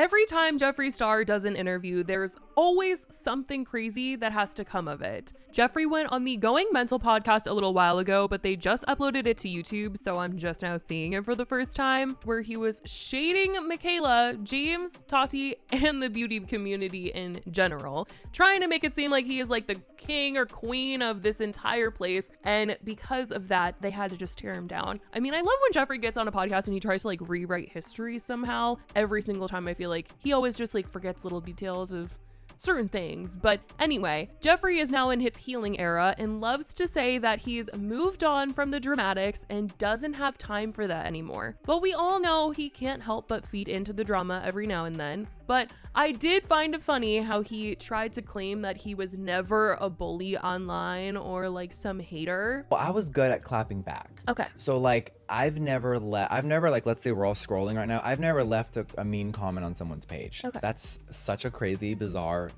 every time Jeffree Star does an interview, there's always something crazy that has to come of it. Jeffree went on the Going Mental podcast a little while ago, but they just uploaded it to YouTube, so I'm just now seeing it for the first time, where he was shading MIKAYLA, James, Tati, and the beauty community in general, trying to make it seem like he is like the king or queen of this entire place, and because of that, they had to just tear him down. I mean, I love when Jeffree gets on a podcast and he tries to like rewrite history somehow. Every single time I feel like he always just like forgets little details of certain things. But anyway, Jeffree is now in his healing era and loves to say that he's moved on from the dramatics and doesn't have time for that anymore. But we all know he can't help but feed into the drama every now and then. But I did find it funny how he tried to claim that he was never a bully online or like some hater. Well, I was good at clapping back. Okay. So like I've never like, let's say we're all scrolling right now, I've never left a mean comment on someone's page. Okay. That's such a crazy, bizarre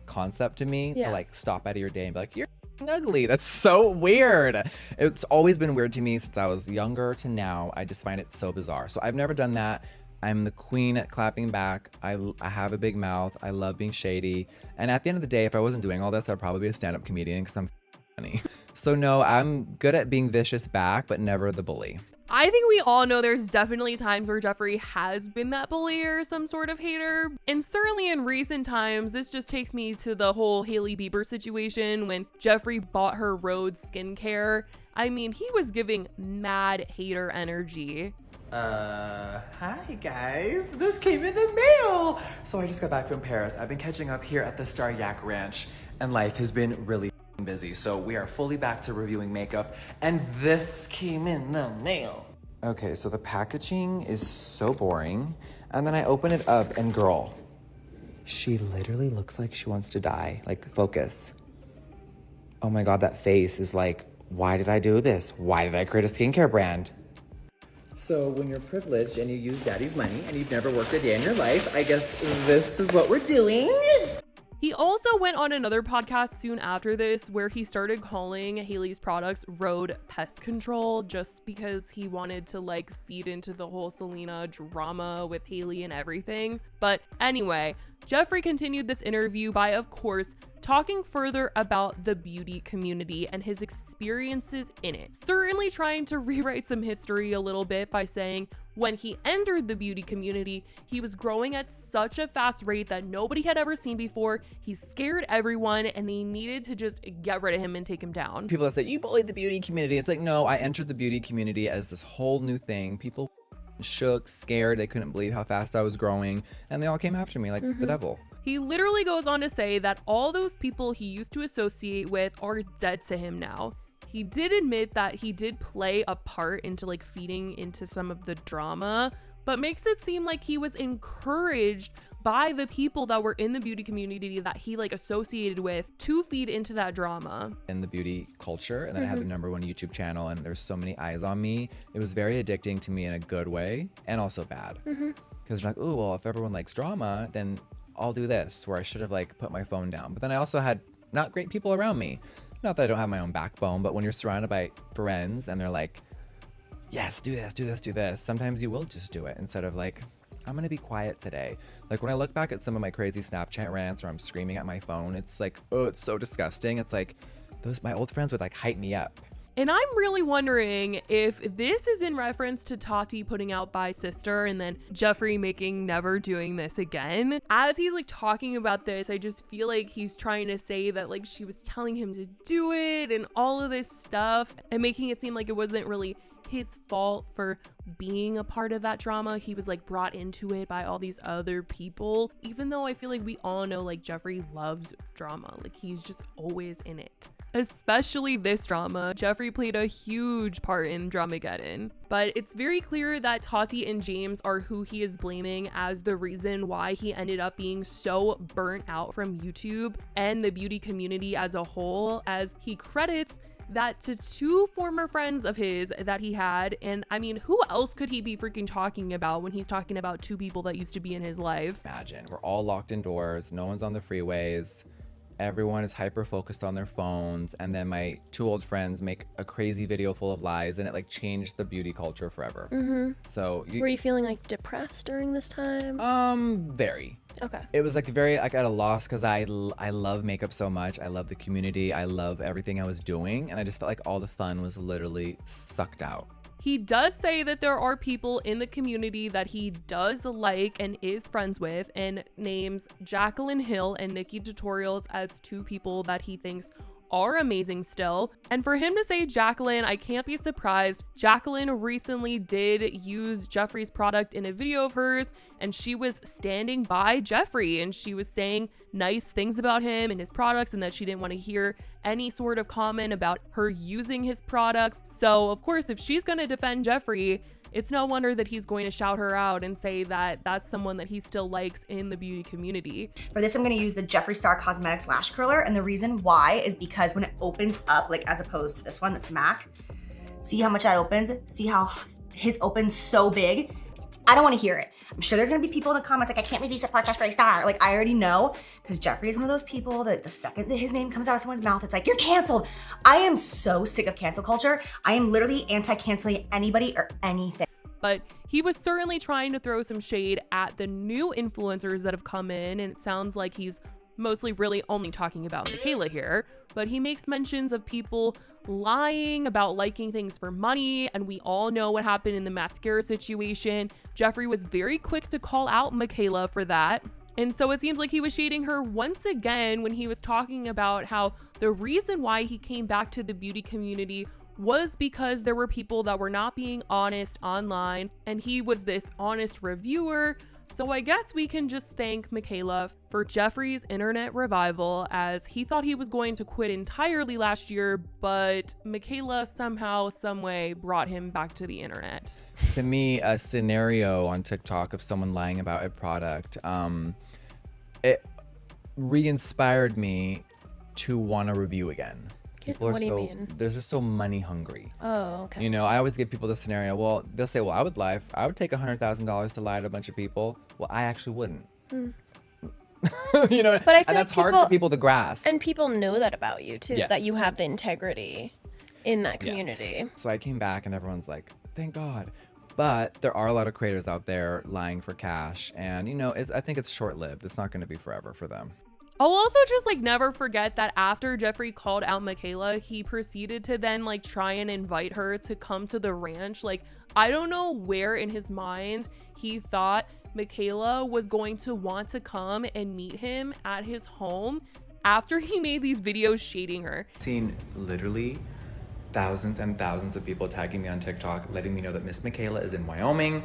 concept to me, to like stop out of your day and be like, you're ugly. That's so weird. It's always been weird to me since I was younger to now. I just find it so bizarre. So I've never done that. I'm the queen at clapping back. I have a big mouth. I love being shady. And at the end of the day, if I wasn't doing all this, I'd probably be a stand-up comedian because I'm funny. So no, I'm good at being vicious back, but never the bully. I think we all know there's definitely times where Jeffree has been that bully or some sort of hater. And certainly in recent times, this just takes me to the whole Hailey Bieber situation when Jeffree bought her Rhodes skincare. I mean, he was giving mad hater energy. Hi guys, this came in the mail. So I just got back from Paris. I've been catching up here at the Star Yak Ranch and life has been really busy. So we are fully back to reviewing makeup and this came in the mail. Okay, so the packaging is so boring. And then I open it up and girl, she literally looks like she wants to die. Like, focus. Oh my God, that face is like, why did I do this? Why did I create a skincare brand? So when you're privileged and you use daddy's money and you've never worked a day in your life, I guess this is what we're doing. He also went on another podcast soon after this where he started calling Hailey's products Rhode Pest Control just because he wanted to like feed into the whole Selena drama with Hailey and everything. But anyway, Jeffree continued this interview by, of course, talking further about the beauty community and his experiences in it. Certainly trying to rewrite some history a little bit by saying when he entered the beauty community, he was growing at such a fast rate that nobody had ever seen before. He scared everyone and they needed to just get rid of him and take him down. People that say, you bullied the beauty community. It's like, no, I entered the beauty community as this whole new thing. People shook, scared, they couldn't believe how fast I was growing, and they all came after me like the devil. He literally goes on to say that all those people he used to associate with are dead to him now. He did admit that he did play a part into like feeding into some of the drama, but makes it seem like he was encouraged by the people that were in the beauty community that he like associated with to feed into that drama. In the beauty culture, and then I had the #1 YouTube channel and there's so many eyes on me. It was very addicting to me in a good way and also bad. Because you're like, oh, well, if everyone likes drama, then I'll do this, where I should have like put my phone down. But then I also had not great people around me. Not that I don't have my own backbone, but when you're surrounded by friends and they're like, yes, do this, do this, do this, sometimes you will just do it instead of like, I'm gonna be quiet today. Like when I look back at some of my crazy Snapchat rants or I'm screaming at my phone, it's like, oh, it's so disgusting. It's like my old friends would like hype me up. And I'm really wondering if this is in reference to Tati putting out Bye Sister and then Jeffree making Never Doing This Again. As he's like talking about this, I just feel like he's trying to say that like she was telling him to do it and all of this stuff and making it seem like it wasn't really his fault for being a part of that drama. He was like brought into it by all these other people, even though I feel like we all know like Jeffree loves drama. Like he's just always in it. Especially this drama. Jeffree played a huge part in Dramageddon. But it's very clear that Tati and James are who he is blaming as the reason why he ended up being so burnt out from YouTube and the beauty community as a whole, as he credits that to 2 former friends of his that he had. And I mean, who else could he be freaking talking about when he's talking about 2 people that used to be in his life? Imagine, we're all locked indoors, no one's on the freeways, everyone is hyper focused on their phones, and then my 2 old friends make a crazy video full of lies, and it like changed the beauty culture forever. So Were you feeling like depressed during this time? very. Okay. It was like very like at a loss, because I love makeup so much. I love the community. I love everything I was doing, and I just felt like all the fun was literally sucked out. He does say that there are people in the community that he does like and is friends with, and names Jacqueline Hill and Nikki Tutorials as 2 people that he thinks are amazing still. And for him to say Jacqueline, I can't be surprised. Jacqueline recently did use Jeffree's product in a video of hers, and she was standing by Jeffree, and she was saying nice things about him and his products, and that she didn't want to hear any sort of comment about her using his products. So of course, if she's going to defend Jeffree, it's no wonder that he's going to shout her out and say that that's someone that he still likes in the beauty community. For this, I'm gonna use the Jeffree Star Cosmetics Lash Curler, and the reason why is because when it opens up, like as opposed to this one that's MAC, see how much that opens? See how his opens so big? I don't wanna hear it. I'm sure there's gonna be people in the comments like, I can't believe you support Jeffree Star. Like, I already know, because Jeffree is one of those people that the second that his name comes out of someone's mouth, it's like, you're canceled. I am so sick of cancel culture. I am literally anti-canceling anybody or anything. But he was certainly trying to throw some shade at the new influencers that have come in, and it sounds like he's mostly really only talking about MIKAYLA here, but he makes mentions of people lying about liking things for money, and we all know what happened in the mascara situation. Jeffree was very quick to call out MIKAYLA for that. And so it seems like he was shading her once again when he was talking about how the reason why he came back to the beauty community was because there were people that were not being honest online, and he was this honest reviewer. So I guess we can just thank MIKAYLA for Jeffree's internet revival, as he thought he was going to quit entirely last year, but MIKAYLA somehow, some way brought him back to the internet. To me, a scenario on TikTok of someone lying about a product, it re-inspired me to want to review again. People are what do you mean? They're just so money hungry. Oh, okay. You know, I always give people the scenario. Well, they'll say, well, I would take $100,000 to lie to a bunch of people. Well, I actually wouldn't. You know, But I feel and that's like hard for people to grasp. And people know that about you too, that you Yes. have the integrity in that Yes. community. So I came back and everyone's like, thank God. But there are a lot of creators out there lying for cash. And, you know, I think it's short-lived. It's not going to be forever for them. I'll also just like never forget that after Jeffree called out MIKAYLA, he proceeded to then like try and invite her to come to the ranch. Like, I don't know where in his mind he thought MIKAYLA was going to want to come and meet him at his home after he made these videos shading her. Seen literally thousands and thousands of people tagging me on TikTok, letting me know that Miss MIKAYLA is in Wyoming.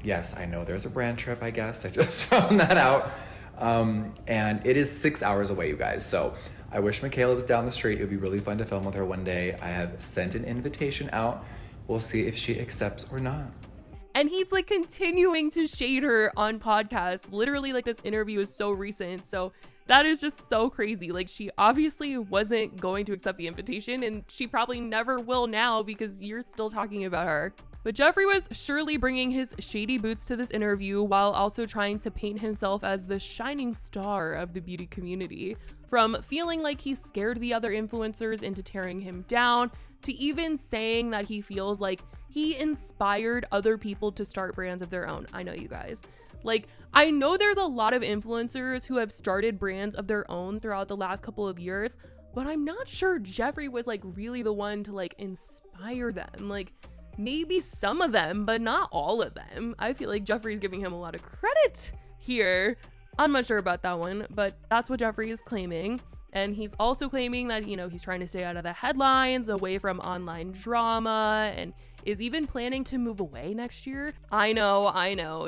Yes, I know there's a brand trip, I guess. I just found that out. And it is 6 hours away, you guys. So I wish MIKAYLA was down the street. It would be really fun to film with her one day. I have sent an invitation out. We'll see if she accepts or not. And he's like continuing to shade her on podcasts. Literally, like, this interview is so recent. So that is just so crazy. Like, she obviously wasn't going to accept the invitation, and she probably never will now because you're still talking about her. But Jeffree was surely bringing his shady boots to this interview while also trying to paint himself as the shining star of the beauty community. From feeling like he scared the other influencers into tearing him down, to even saying that he feels like he inspired other people to start brands of their own. I know, you guys. Like, I know there's a lot of influencers who have started brands of their own throughout the last couple of years, but I'm not sure Jeffree was like really the one to like inspire them. Like, maybe some of them, but not all of them. I feel like Jeffree's giving him a lot of credit here. I'm not sure about that one, but that's what Jeffree is claiming. And he's also claiming that, you know, he's trying to stay out of the headlines, away from online drama, and is even planning to move away next year. I know.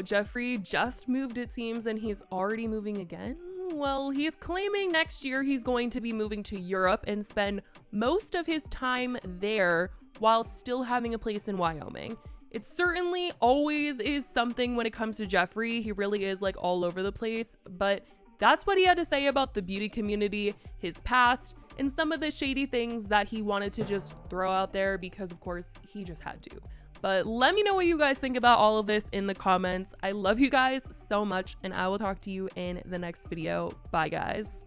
Jeffree just moved, it seems, and he's already moving again. Well, he's claiming next year he's going to be moving to Europe and spend most of his time there while still having a place in Wyoming. It certainly always is something when it comes to Jeffree. He really is like all over the place, but that's what he had to say about the beauty community, his past, and some of the shady things that he wanted to just throw out there because, of course, he just had to. But let me know what you guys think about all of this in the comments. I love you guys so much, and I will talk to you in the next video. Bye, guys.